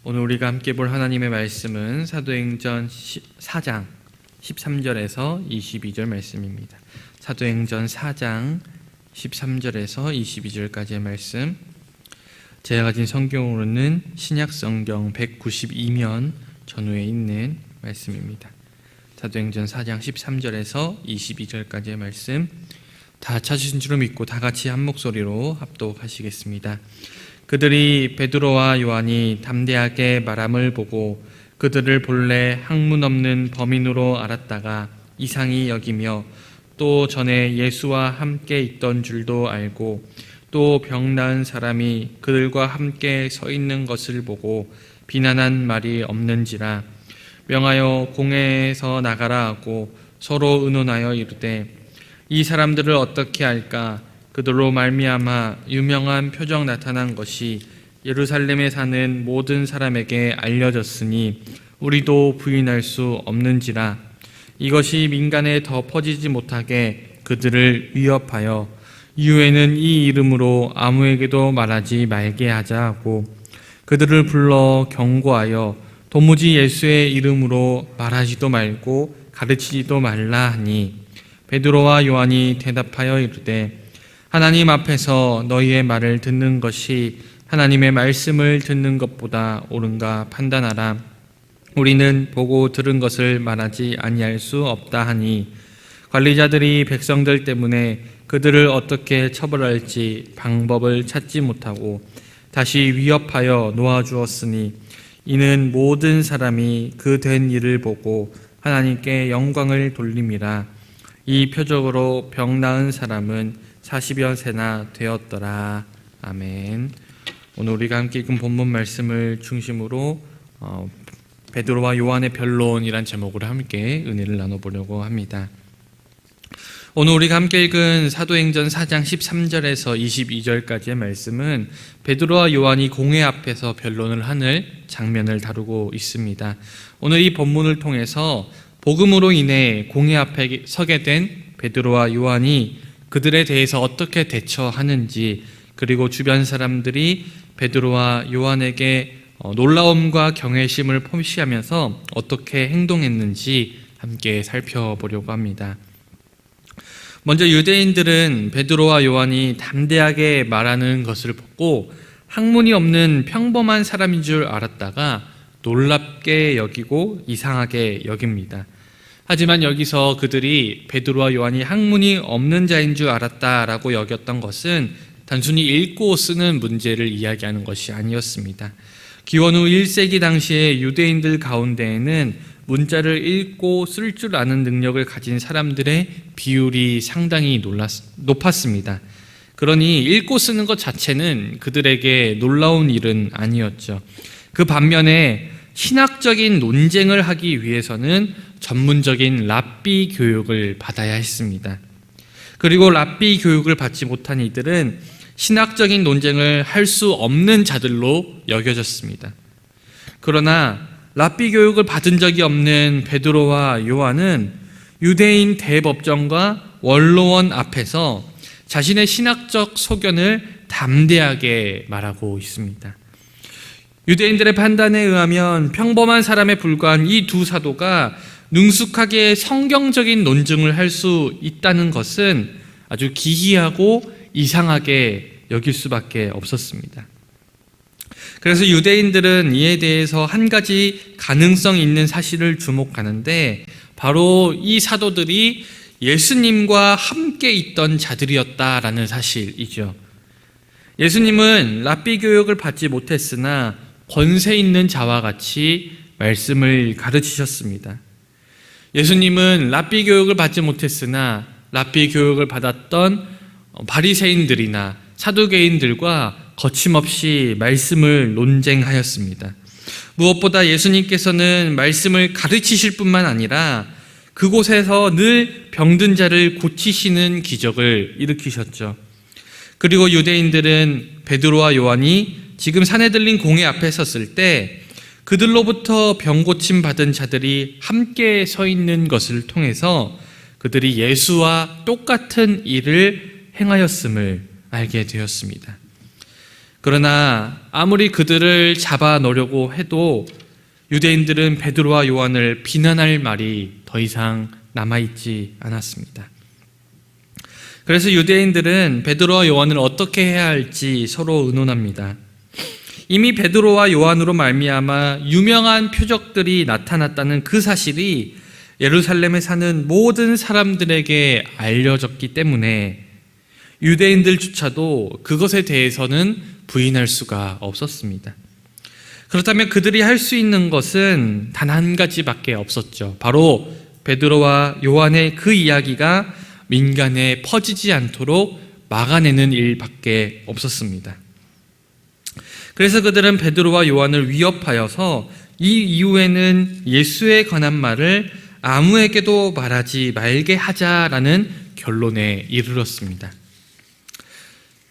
오늘 우리가 함께 볼 하나님의 말씀은 사도행전 4장 13절에서 22절 말씀입니다. 사도행전 4장 13절에서 22절까지의 말씀, 제가 가진 성경으로는 신약성경 192면 전후에 있는 말씀입니다. 사도행전 4장 13절에서 22절까지의 말씀, 다 찾으신 줄로 믿고 다 같이 한 목소리로 합독하시겠습니다. 그들이 베드로와 요한이 담대하게 말함을 보고 그들을 본래 학문 없는 범인으로 알았다가 이상히 여기며 또 전에 예수와 함께 있던 줄도 알고 또 병 나은 사람이 그들과 함께 서 있는 것을 보고 비난한 말이 없는지라 명하여 공회에서 나가라 하고 서로 의논하여 이르되 이 사람들을 어떻게 할까? 그들로 말미암아 유명한 표적 나타난 것이 예루살렘에 사는 모든 사람에게 알려졌으니 우리도 부인할 수 없는지라. 이것이 민간에 더 퍼지지 못하게 그들을 위협하여 이후에는 이 이름으로 아무에게도 말하지 말게 하자 하고 그들을 불러 경고하여 도무지 예수의 이름으로 말하지도 말고 가르치지도 말라 하니 베드로와 요한이 대답하여 이르되 하나님 앞에서 너희의 말을 듣는 것이 하나님의 말씀을 듣는 것보다 옳은가 판단하라. 우리는 보고 들은 것을 말하지 아니할 수 없다 하니 관리자들이 백성들 때문에 그들을 어떻게 처벌할지 방법을 찾지 못하고 다시 위협하여 놓아주었으니 이는 모든 사람이 그 된 일을 보고 하나님께 영광을 돌림이라. 이 표적으로 병 나은 사람은 40여 세나 되었더라. 아멘. 오늘 우리가 함께 읽은 본문 말씀을 중심으로 베드로와 요한의 변론이란 제목으로 함께 은혜를 나눠보려고 합니다. 오늘 우리가 함께 읽은 사도행전 4장 13절에서 22절까지의 말씀은 베드로와 요한이 공회 앞에서 변론을 하는 장면을 다루고 있습니다. 오늘 이 본문을 통해서 복음으로 인해 공회 앞에 서게 된 베드로와 요한이 그들에 대해서 어떻게 대처하는지, 그리고 주변 사람들이 베드로와 요한에게 놀라움과 경외심을 표시하면서 어떻게 행동했는지 함께 살펴보려고 합니다. 먼저 유대인들은 베드로와 요한이 담대하게 말하는 것을 보고 학문이 없는 평범한 사람인 줄 알았다가 놀랍게 여기고 이상하게 여깁니다. 하지만 여기서 그들이 베드로와 요한이 학문이 없는 자인 줄 알았다라고 여겼던 것은 단순히 읽고 쓰는 문제를 이야기하는 것이 아니었습니다. 기원 후 1세기 당시의 유대인들 가운데에는 문자를 읽고 쓸 줄 아는 능력을 가진 사람들의 비율이 상당히 높았습니다. 그러니 읽고 쓰는 것 자체는 그들에게 놀라운 일은 아니었죠. 그 반면에 신학적인 논쟁을 하기 위해서는 전문적인 랍비 교육을 받아야 했습니다. 그리고 랍비 교육을 받지 못한 이들은 신학적인 논쟁을 할 수 없는 자들로 여겨졌습니다. 그러나 랍비 교육을 받은 적이 없는 베드로와 요한은 유대인 대법정과 원로원 앞에서 자신의 신학적 소견을 담대하게 말하고 있습니다. 유대인들의 판단에 의하면 평범한 사람에 불과한 이 두 사도가 능숙하게 성경적인 논증을 할 수 있다는 것은 아주 기이하고 이상하게 여길 수밖에 없었습니다. 그래서 유대인들은 이에 대해서 한 가지 가능성 있는 사실을 주목하는데 바로 이 사도들이 예수님과 함께 있던 자들이었다라는 사실이죠. 예수님은 랍비 교육을 받지 못했으나 권세 있는 자와 같이 말씀을 가르치셨습니다. 예수님은 랍비 교육을 받지 못했으나 랍비 교육을 받았던 바리새인들이나 사두개인들과 거침없이 말씀을 논쟁하였습니다. 무엇보다 예수님께서는 말씀을 가르치실 뿐만 아니라 그곳에서 늘 병든 자를 고치시는 기적을 일으키셨죠. 그리고 유대인들은 베드로와 요한이 지금 사내들린 공회 앞에 섰을 때 그들로부터 병 고침 받은 자들이 함께 서 있는 것을 통해서 그들이 예수와 똑같은 일을 행하였음을 알게 되었습니다. 그러나 아무리 그들을 잡아놓으려고 해도 유대인들은 베드로와 요한을 비난할 말이 더 이상 남아있지 않았습니다. 그래서 유대인들은 베드로와 요한을 어떻게 해야 할지 서로 의논합니다. 이미 베드로와 요한으로 말미암아 유명한 표적들이 나타났다는 그 사실이 예루살렘에 사는 모든 사람들에게 알려졌기 때문에 유대인들조차도 그것에 대해서는 부인할 수가 없었습니다. 그렇다면 그들이 할 수 있는 것은 단 한 가지밖에 없었죠. 바로 베드로와 요한의 그 이야기가 민간에 퍼지지 않도록 막아내는 일밖에 없었습니다. 그래서 그들은 베드로와 요한을 위협하여서 이 이후에는 예수에 관한 말을 아무에게도 말하지 말게 하자라는 결론에 이르렀습니다.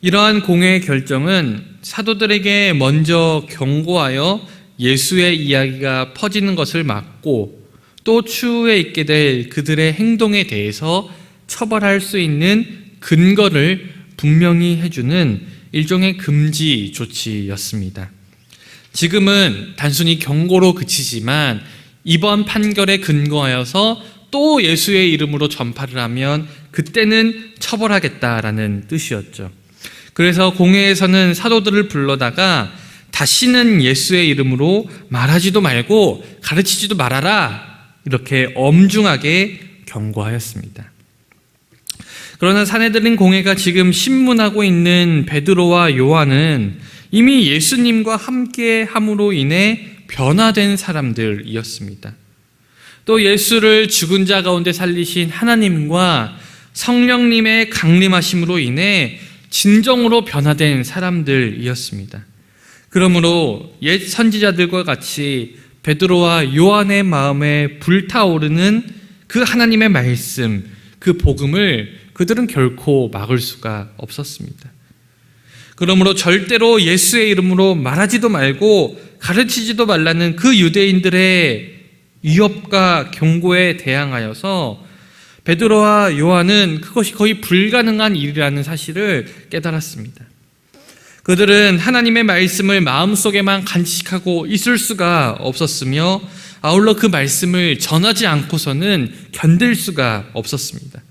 이러한 공회의 결정은 사도들에게 먼저 경고하여 예수의 이야기가 퍼지는 것을 막고 또 추후에 있게 될 그들의 행동에 대해서 처벌할 수 있는 근거를 분명히 해주는 일종의 금지 조치였습니다. 지금은 단순히 경고로 그치지만 이번 판결에 근거하여서 또 예수의 이름으로 전파를 하면 그때는 처벌하겠다라는 뜻이었죠. 그래서 공회에서는 사도들을 불러다가 다시는 예수의 이름으로 말하지도 말고 가르치지도 말아라 이렇게 엄중하게 경고하였습니다. 그러나 산헤드린 공회가 지금 신문하고 있는 베드로와 요한은 이미 예수님과 함께 함으로 인해 변화된 사람들이었습니다. 또 예수를 죽은 자 가운데 살리신 하나님과 성령님의 강림하심으로 인해 진정으로 변화된 사람들이었습니다. 그러므로 옛 선지자들과 같이 베드로와 요한의 마음에 불타오르는 그 하나님의 말씀, 그 복음을 그들은 결코 막을 수가 없었습니다. 그러므로 절대로 예수의 이름으로 말하지도 말고 가르치지도 말라는 그 유대인들의 위협과 경고에 대항하여서 베드로와 요한은 그것이 거의 불가능한 일이라는 사실을 깨달았습니다. 그들은 하나님의 말씀을 마음속에만 간직하고 있을 수가 없었으며 아울러 그 말씀을 전하지 않고서는 견딜 수가 없었습니다.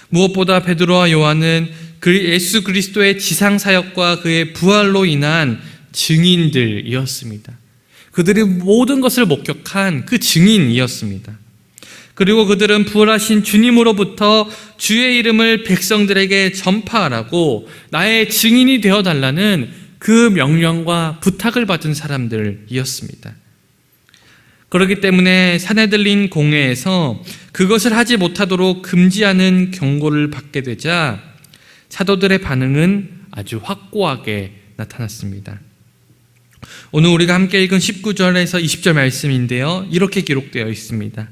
무엇보다 베드로와 요한은 예수 그리스도의 지상사역과 그의 부활로 인한 증인들이었습니다. 그들이 모든 것을 목격한 그 증인이었습니다. 그리고 그들은 부활하신 주님으로부터 주의 이름을 백성들에게 전파하라고 나의 증인이 되어달라는 그 명령과 부탁을 받은 사람들이었습니다. 그렇기 때문에 산헤드린 공회에서 그것을 하지 못하도록 금지하는 경고를 받게 되자 사도들의 반응은 아주 확고하게 나타났습니다. 오늘 우리가 함께 읽은 19절에서 20절 말씀인데요, 이렇게 기록되어 있습니다.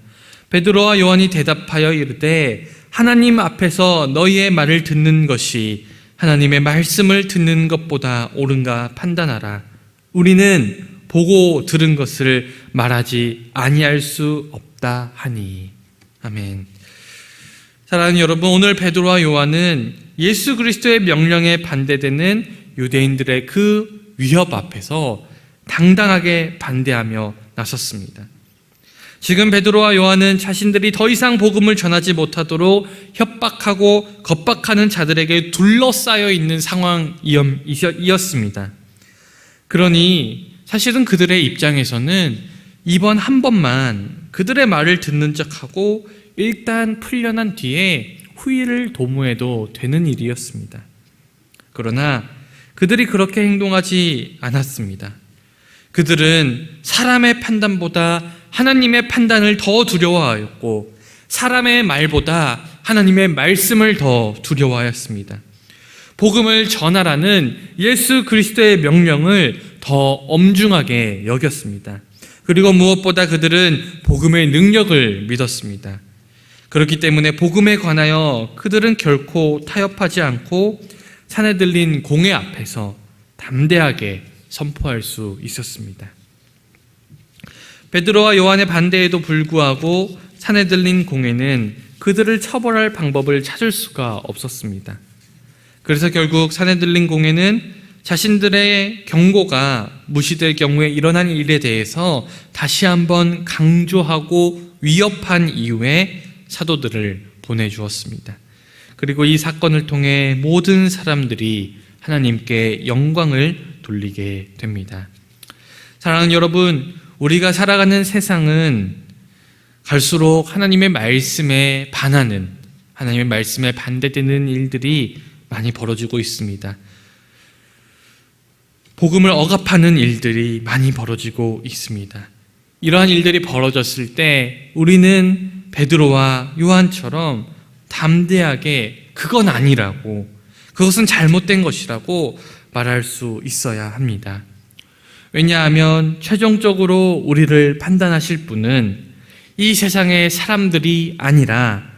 베드로와 요한이 대답하여 이르되 하나님 앞에서 너희의 말을 듣는 것이 하나님의 말씀을 듣는 것보다 옳은가 판단하라. 우리는 보고 들은 것을 말하지 아니할 수 없다 하니. 아멘. 사랑하는 여러분, 오늘 베드로와 요한은 예수 그리스도의 명령에 반대되는 유대인들의 그 위협 앞에서 당당하게 반대하며 나섰습니다. 지금 베드로와 요한은 자신들이 더 이상 복음을 전하지 못하도록 협박하고 겁박하는 자들에게 둘러싸여 있는 상황이었습니다. 그러니 사실은 그들의 입장에서는 이번 한 번만 그들의 말을 듣는 척하고 일단 풀려난 뒤에 후회를 도모해도 되는 일이었습니다. 그러나 그들이 그렇게 행동하지 않았습니다. 그들은 사람의 판단보다 하나님의 판단을 더 두려워하였고 사람의 말보다 하나님의 말씀을 더 두려워하였습니다. 복음을 전하라는 예수 그리스도의 명령을 더 엄중하게 여겼습니다. 그리고 무엇보다 그들은 복음의 능력을 믿었습니다. 그렇기 때문에 복음에 관하여 그들은 결코 타협하지 않고 산헤드린 공회 앞에서 담대하게 선포할 수 있었습니다. 베드로와 요한의 반대에도 불구하고 산헤드린 공회는 그들을 처벌할 방법을 찾을 수가 없었습니다. 그래서 결국 산헤드린 공회는 자신들의 경고가 무시될 경우에 일어난 일에 대해서 다시 한번 강조하고 위협한 이후에 사도들을 보내주었습니다. 그리고 이 사건을 통해 모든 사람들이 하나님께 영광을 돌리게 됩니다. 사랑하는 여러분, 우리가 살아가는 세상은 갈수록 하나님의 말씀에 반하는, 하나님의 말씀에 반대되는 일들이 많이 벌어지고 있습니다. 복음을 억압하는 일들이 많이 벌어지고 있습니다. 이러한 일들이 벌어졌을 때 우리는 베드로와 요한처럼 담대하게 그건 아니라고, 그것은 잘못된 것이라고 말할 수 있어야 합니다. 왜냐하면 최종적으로 우리를 판단하실 분은 이 세상의 사람들이 아니라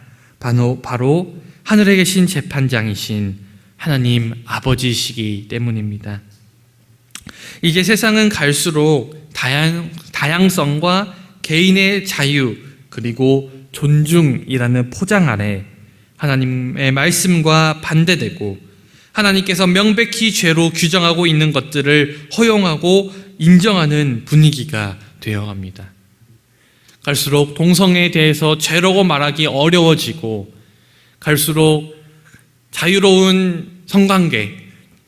바로 하늘에 계신 재판장이신 하나님 아버지시기 때문입니다. 이제 세상은 갈수록 다양성과 개인의 자유 그리고 존중이라는 포장 아래 하나님의 말씀과 반대되고 하나님께서 명백히 죄로 규정하고 있는 것들을 허용하고 인정하는 분위기가 되어갑니다. 갈수록 동성애에 대해서 죄라고 말하기 어려워지고, 갈수록 자유로운 성관계,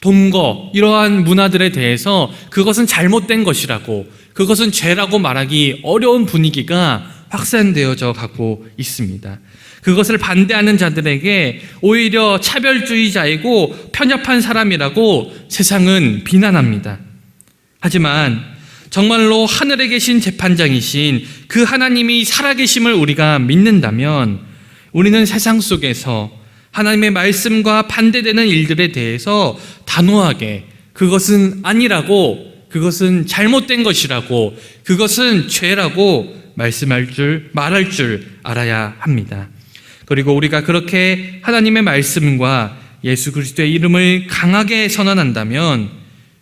동거, 이러한 문화들에 대해서 그것은 잘못된 것이라고, 그것은 죄라고 말하기 어려운 분위기가 확산되어져 가고 있습니다. 그것을 반대하는 자들에게 오히려 차별주의자이고 편협한 사람이라고 세상은 비난합니다. 하지만 정말로 하늘에 계신 재판장이신 그 하나님이 살아계심을 우리가 믿는다면 우리는 세상 속에서 하나님의 말씀과 반대되는 일들에 대해서 단호하게 그것은 아니라고, 그것은 잘못된 것이라고, 그것은 죄라고 말할 줄 알아야 합니다. 그리고 우리가 그렇게 하나님의 말씀과 예수 그리스도의 이름을 강하게 선언한다면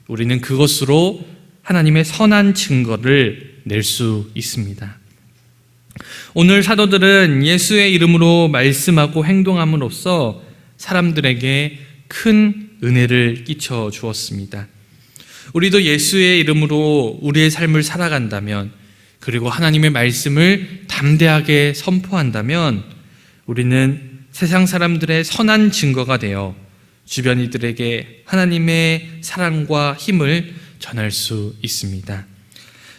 우리는 그것으로 하나님의 선한 증거를 낼 수 있습니다. 오늘 사도들은 예수의 이름으로 말씀하고 행동함으로써 사람들에게 큰 은혜를 끼쳐 주었습니다. 우리도 예수의 이름으로 우리의 삶을 살아간다면, 그리고 하나님의 말씀을 담대하게 선포한다면 우리는 세상 사람들의 선한 증거가 되어 주변 이들에게 하나님의 사랑과 힘을 전할 수 있습니다.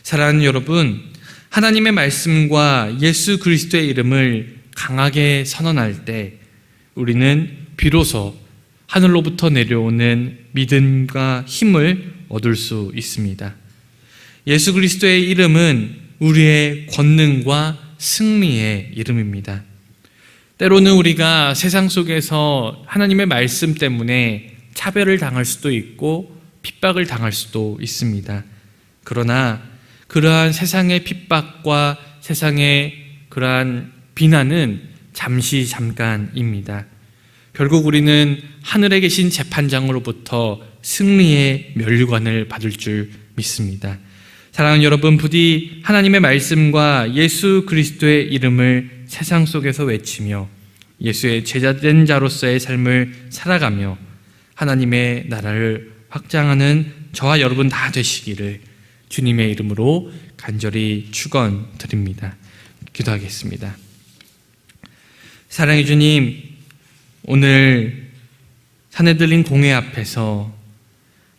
사랑하는 여러분, 하나님의 말씀과 예수 그리스도의 이름을 강하게 선언할 때 우리는 비로소 하늘로부터 내려오는 믿음과 힘을 얻을 수 있습니다. 예수 그리스도의 이름은 우리의 권능과 승리의 이름입니다. 때로는 우리가 세상 속에서 하나님의 말씀 때문에 차별을 당할 수도 있고 핍박을 당할 수도 있습니다. 그러나 그러한 세상의 핍박과 세상의 그러한 비난은 잠깐입니다. 결국 우리는 하늘에 계신 재판장으로부터 승리의 면류관을 받을 줄 믿습니다. 사랑하는 여러분, 부디 하나님의 말씀과 예수 그리스도의 이름을 세상 속에서 외치며 예수의 제자된 자로서의 삶을 살아가며 하나님의 나라를 확장하는 저와 여러분 다 되시기를 주님의 이름으로 간절히 축원드립니다. 기도하겠습니다. 사랑의 주님, 오늘 사내들린 공회 앞에서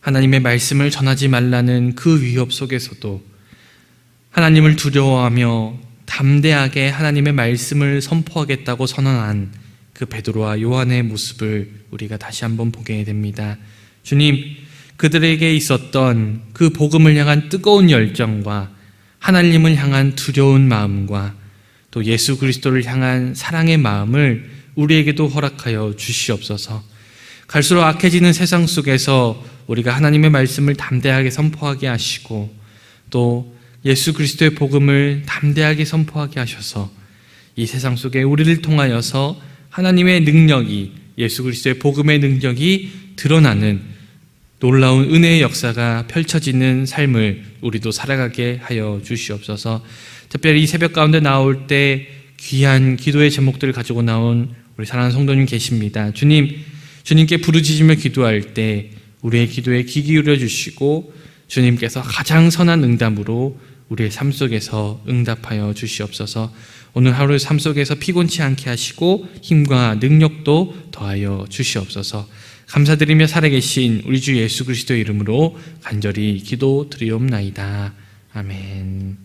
하나님의 말씀을 전하지 말라는 그 위협 속에서도 하나님을 두려워하며 담대하게 하나님의 말씀을 선포하겠다고 선언한 그 베드로와 요한의 모습을 우리가 다시 한번 보게 됩니다. 주님, 그들에게 있었던 그 복음을 향한 뜨거운 열정과 하나님을 향한 두려운 마음과 또 예수 그리스도를 향한 사랑의 마음을 우리에게도 허락하여 주시옵소서. 갈수록 악해지는 세상 속에서 우리가 하나님의 말씀을 담대하게 선포하게 하시고 또 예수 그리스도의 복음을 담대하게 선포하게 하셔서 이 세상 속에 우리를 통하여서 하나님의 능력이, 예수 그리스도의 복음의 능력이 드러나는 놀라운 은혜의 역사가 펼쳐지는 삶을 우리도 살아가게 하여 주시옵소서. 특별히 이 새벽 가운데 나올 때 귀한 기도의 제목들을 가지고 나온 우리 사랑하는 성도님 계십니다. 주님께 부르짖으며 기도할 때 우리의 기도에 귀 기울여 주시고 주님께서 가장 선한 응답으로 우리의 삶 속에서 응답하여 주시옵소서. 오늘 하루 삶 속에서 피곤치 않게 하시고 힘과 능력도 더하여 주시옵소서. 감사드리며 살아계신 우리 주 예수 그리스도의 이름으로 간절히 기도드리옵나이다. 아멘.